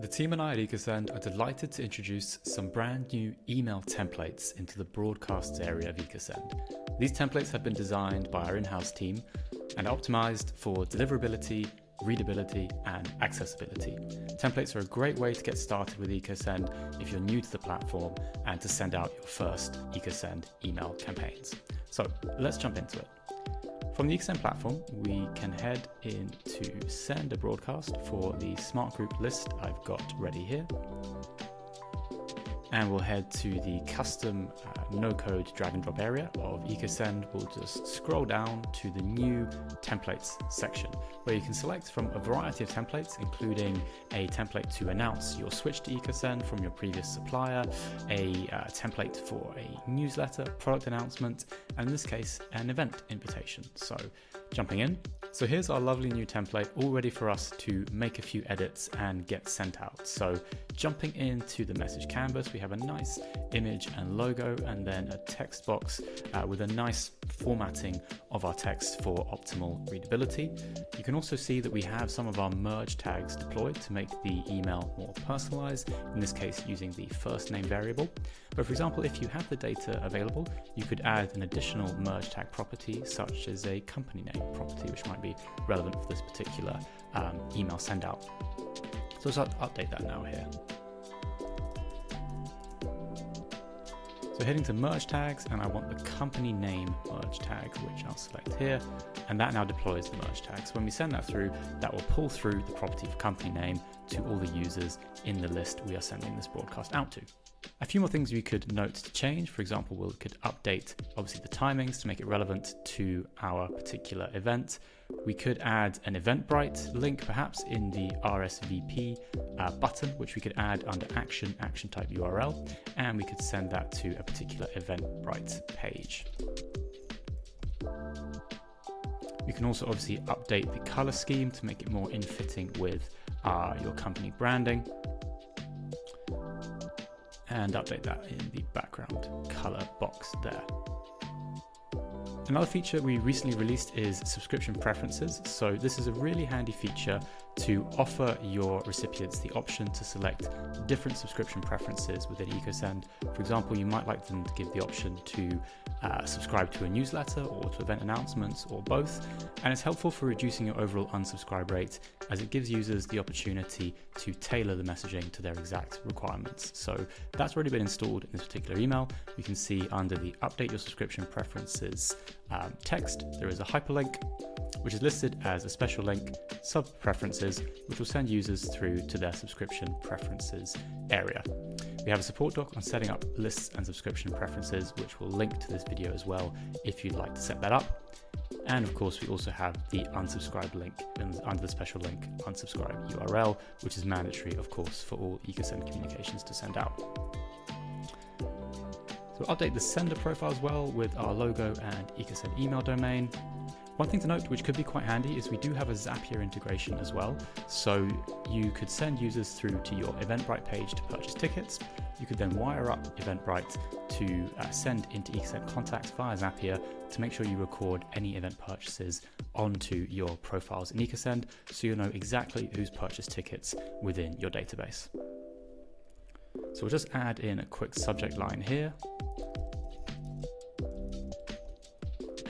The team and I at EcoSend are delighted to introduce some brand new email templates into the broadcasts area of EcoSend. These templates have been designed by our in-house team and optimized for deliverability, readability, and accessibility. Templates are a great way to get started with EcoSend if you're new to the platform and to send out your first EcoSend email campaigns. So let's jump into it. From the EcoSend platform, we can head in to send a broadcast for the smart group list I've got ready here. And we'll head to the custom no-code drag and drop area of EcoSend. We'll just scroll down to the new templates section, where you can select from a variety of templates, including a template to announce your switch to EcoSend from your previous supplier, a template for a newsletter, product announcement, and in this case, an event invitation. So jumping in. So here's our lovely new template, all ready for us to make a few edits and get sent out. So jumping into the message canvas, we have a nice image and logo, and then a text box with a nice formatting of our text for optimal readability. You can also see that we have some of our merge tags deployed to make the email more personalized, in this case using the first name variable. But for example, if you have the data available, you could add an additional merge tag property, such as a company name property, which might be relevant for this particular email send out. So let's update that now here. So heading to merge tags, and I want the company name merge tag, which I'll select here, and that now deploys the merge tag. So when we send that through, that will pull through the property of company name to all the users in the list we are sending this broadcast out to. A few more things we could note to change. For example, we could update obviously the timings to make it relevant to our particular event. We could add an Eventbrite link perhaps in the RSVP button, which we could add under action type URL, and we could send that to a particular Eventbrite page. You can also obviously update the color scheme to make it more in fitting with your company branding, and update that in the background color box there. Another feature we recently released is subscription preferences. So this is a really handy feature to offer your recipients the option to select different subscription preferences within EcoSend. For example, you might like them to give the option to subscribe to a newsletter or to event announcements, or both. And it's helpful for reducing your overall unsubscribe rate, as it gives users the opportunity to tailor the messaging to their exact requirements. So that's already been installed in this particular email. You can see under the update your subscription preferences text, there is a hyperlink, which is listed as a special link, sub-preferences, which will send users through to their subscription preferences area. We have a support doc on setting up lists and subscription preferences, which will link to this video as well if you'd like to set that up. And of course, we also have the unsubscribe link under the special link, unsubscribe URL, which is mandatory, of course, for all EcoSend communications to send out. So we'll update the sender profile as well with our logo and EcoSend email domain. One thing to note, which could be quite handy, is we do have a Zapier integration as well. So you could send users through to your Eventbrite page to purchase tickets. You could then wire up Eventbrite to send into EcoSend contacts via Zapier to make sure you record any event purchases onto your profiles in EcoSend, so you'll know exactly who's purchased tickets within your database. So we'll just add in a quick subject line here,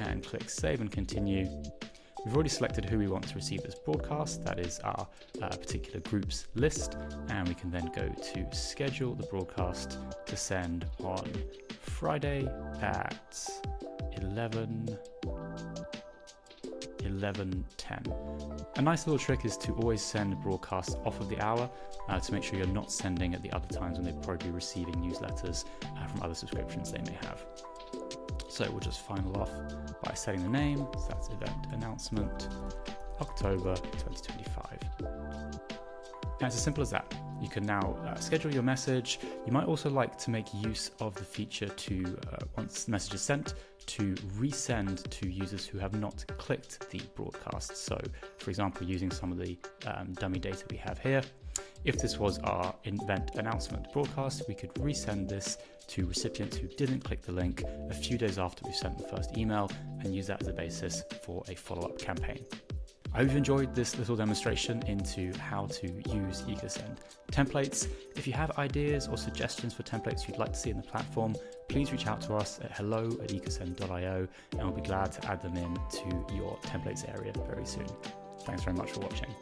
and click save and continue. We've already selected who we want to receive this broadcast, that is our particular group's list, and we can then go to schedule the broadcast to send on Friday at 11:10. A nice little trick is to always send broadcasts off of the hour to make sure you're not sending at the other times when they'd probably be receiving newsletters from other subscriptions they may have. So we'll just final off by setting the name, so that's event announcement, October 2025. And it's as simple as that. You can now schedule your message. You might also like to make use of the feature to, once the message is sent, to resend to users who have not clicked the broadcast. So for example, using some of the dummy data we have here, if this was our event announcement broadcast, we could resend this to recipients who didn't click the link a few days after we sent the first email, and use that as a basis for a follow-up campaign. I hope you enjoyed this little demonstration into how to use EcoSend templates. If you have ideas or suggestions for templates you'd like to see in the platform, please reach out to us at hello@ecosend.io and we'll be glad to add them in to your templates area very soon. Thanks very much for watching.